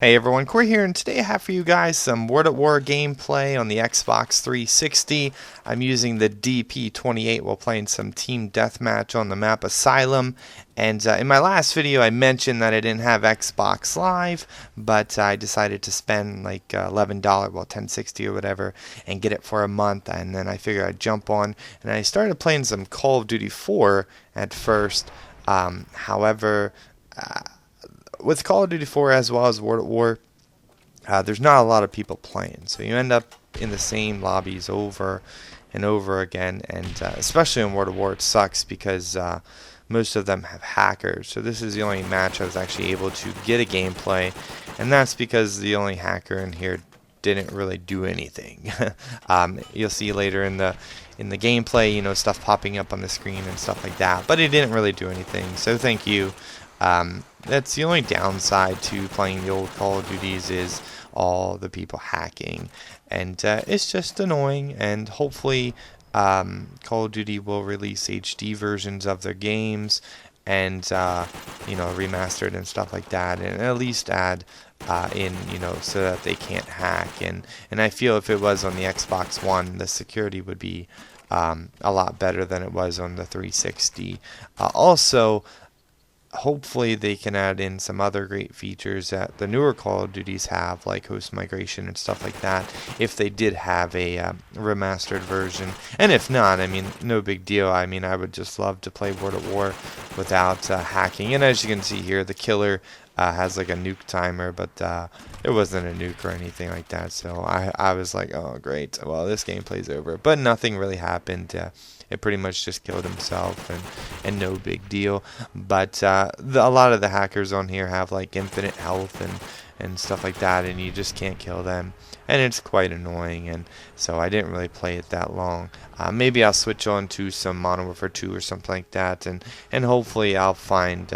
Hey everyone, Corey here, and today I have for you guys some Word at War gameplay on the Xbox 360. I'm using the DP-28 while playing some Team Deathmatch on the map Asylum. And in my last video I mentioned that I didn't have Xbox Live, but I decided to spend like $11, well $10.60 or whatever, and get it for a month. And then I figured I'd jump on, and I started playing some Call of Duty 4 at first. However, with Call of Duty 4 as well as World at War, there's not a lot of people playing, so you end up in the same lobbies over and over again. And especially in World at War, it sucks because most of them have hackers. So this is the only match I was actually able to get a gameplay, and that's because the only hacker in here didn't really do anything. You'll see later in the gameplay, stuff popping up on the screen and stuff like that, but it didn't really do anything. So thank you. That's the only downside to playing the old Call of Duties is all the people hacking, and it's just annoying. And hopefully, Call of Duty will release HD versions of their games, and remastered and stuff like that, and at least add in so that they can't hack. And I feel if it was on the Xbox One, the security would be a lot better than it was on the 360. Also, hopefully they can add in some other great features that the newer Call of Duties have, like host migration and stuff like that, if they did have a remastered version. And if not, I mean, no big deal. I mean, I would just love to play World at War without hacking. And as you can see here, the killer has like a nuke timer, but it wasn't a nuke or anything like that. So I was like, oh great, well this gameplay's over. But nothing really happened. It pretty much just killed himself, and no big deal. But a lot of the hackers on here have like infinite health and stuff like that, and you just can't kill them. And it's quite annoying, and so I didn't really play it that long. Maybe I'll switch on to some Modern Warfare 2 or something like that, and hopefully I'll find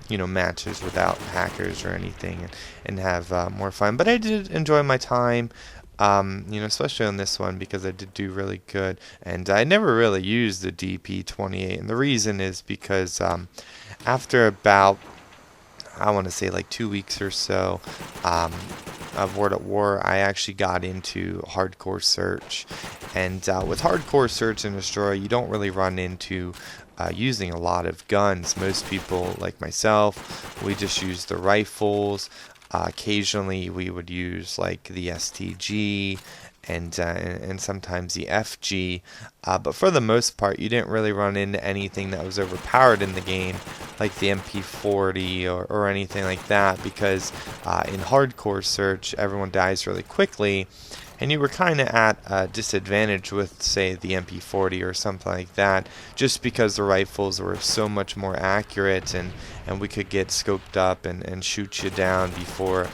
matches without hackers or anything, and have more fun. But I did enjoy my time, especially on this one, because I did do really good. And I never really used the DP-28, and the reason is because after about, I want to say like 2 weeks or so of World at War, I actually got into hardcore search. And with hardcore search and destroy, you don't really run into using a lot of guns. Most people, like myself, we just use the rifles. Occasionally we would use like the STG and sometimes the FG, but for the most part you didn't really run into anything that was overpowered in the game, like the MP40 or anything like that, because in hardcore search everyone dies really quickly, and you were kind of at a disadvantage with, say, the MP40 or something like that, just because the rifles were so much more accurate, and we could get scoped up and shoot you down before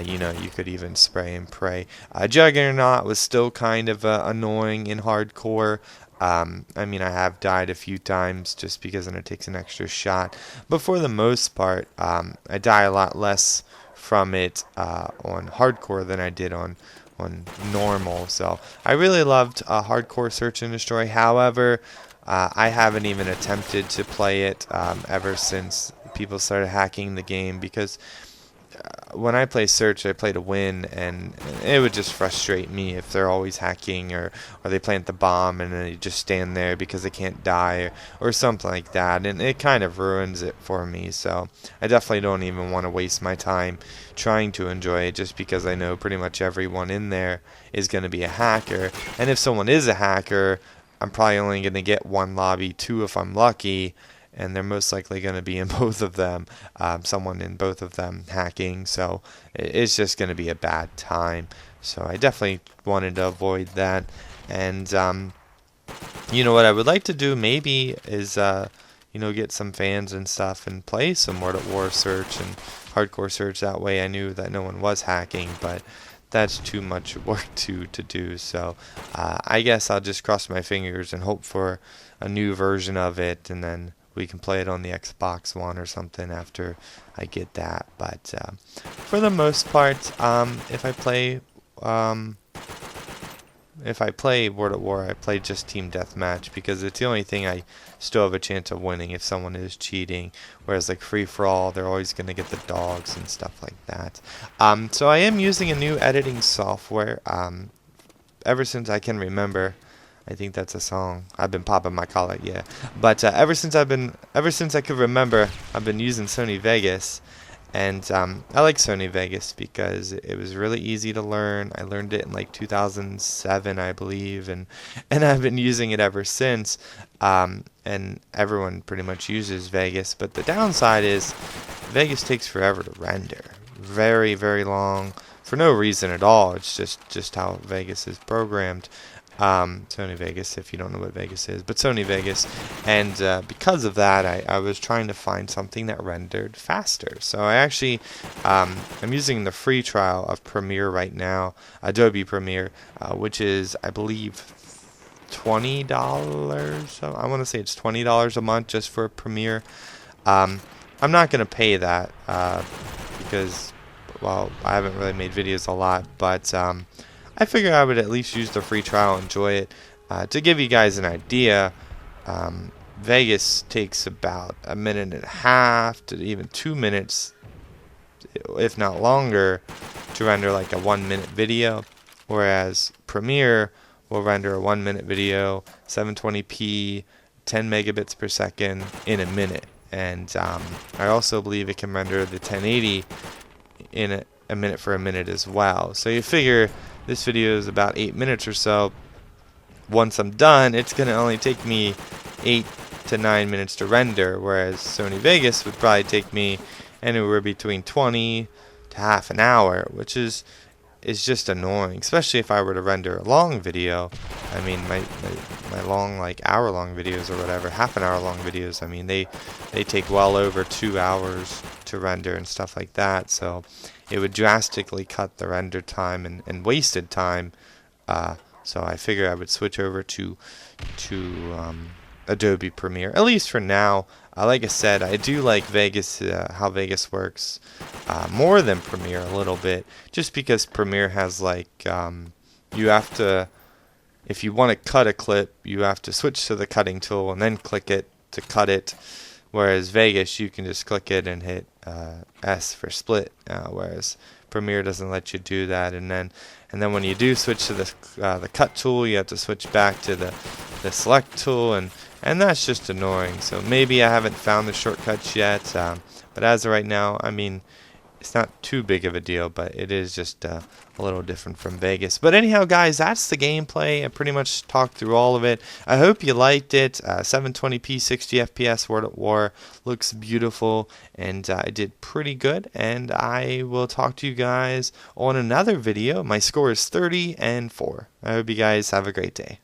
you could even spray and pray. Juggernaut was still kind of annoying in hardcore. I mean, I have died a few times just because then it takes an extra shot, but for the most part, I die a lot less from it on hardcore than I did on normal. So I really loved hardcore search and destroy. However, I haven't even attempted to play it ever since people started hacking the game, because when I play search, I play to win, and it would just frustrate me if they're always hacking, or they plant the bomb and then they just stand there because they can't die, or something like that, and it kind of ruins it for me. So I definitely don't even want to waste my time trying to enjoy it, just because I know pretty much everyone in there is going to be a hacker, and if someone is a hacker, I'm probably only going to get one lobby, two if I'm lucky, and they're most likely going to be in both of them, someone in both of them hacking, so it's just going to be a bad time. So I definitely wanted to avoid that. And what I would like to do maybe is get some fans and stuff and play some World at War search and hardcore search. That way I knew that no one was hacking, but that's too much work to do. So I guess I'll just cross my fingers and hope for a new version of it, and then we can play it on the Xbox One or something after I get that. But for the most part, if I play if I play World at War, I play just Team Deathmatch because it's the only thing I still have a chance of winning if someone is cheating. Whereas like free for all, they're always going to get the dogs and stuff like that. So I am using a new editing software. Ever since I can remember, I think that's a song. I've been popping my collar, yeah. But ever since I could remember, I've been using Sony Vegas. And I like Sony Vegas because it was really easy to learn. I learned it in like 2007, I believe, and I've been using it ever since. And everyone pretty much uses Vegas, but the downside is Vegas takes forever to render. Very, very long for no reason at all. It's just how Vegas is programmed. Sony Vegas, if you don't know what Vegas is, but Sony Vegas, and because of that, I was trying to find something that rendered faster. So I actually, I'm using the free trial of Premiere right now, Adobe Premiere, which is, I believe, $20. I want to say it's $20 a month just for Premiere. I'm not going to pay that because, well, I haven't really made videos a lot, but I figured I would at least use the free trial and enjoy it. To give you guys an idea, Vegas takes about a minute and a half to even 2 minutes, if not longer, to render like a 1 minute video, whereas Premiere will render a 1 minute video, 720p, 10 megabits per second in a minute. And I also believe it can render the 1080 in a minute for a minute as well. So you figure this video is about 8 minutes or so. Once I'm done, it's going to only take me 8 to 9 minutes to render, whereas Sony Vegas would probably take me anywhere between 20 to half an hour, which is just annoying, especially if I were to render a long video. I mean, my long, like hour-long videos or whatever, half an hour-long videos, I mean, they take well over 2 hours to render and stuff like that, so it would drastically cut the render time and wasted time. So I figured I would switch over to Adobe Premiere, at least for now. Like I said, I do like Vegas, how Vegas works, more than Premiere a little bit, just because Premiere has like, you have to, if you want to cut a clip, you have to switch to the cutting tool and then click it to cut it, whereas Vegas, you can just click it and hit S for split, whereas Premiere doesn't let you do that. And then when you do switch to the cut tool, you have to switch back to the select tool, and that's just annoying. So maybe I haven't found the shortcuts yet, but as of right now, I mean, it's not too big of a deal, but it is just a little different from Vegas. But anyhow, guys, that's the gameplay. I pretty much talked through all of it. I hope you liked it. 720p, 60 FPS, World at War. Looks beautiful, and I did pretty good. And I will talk to you guys on another video. My score is 30-4. I hope you guys have a great day.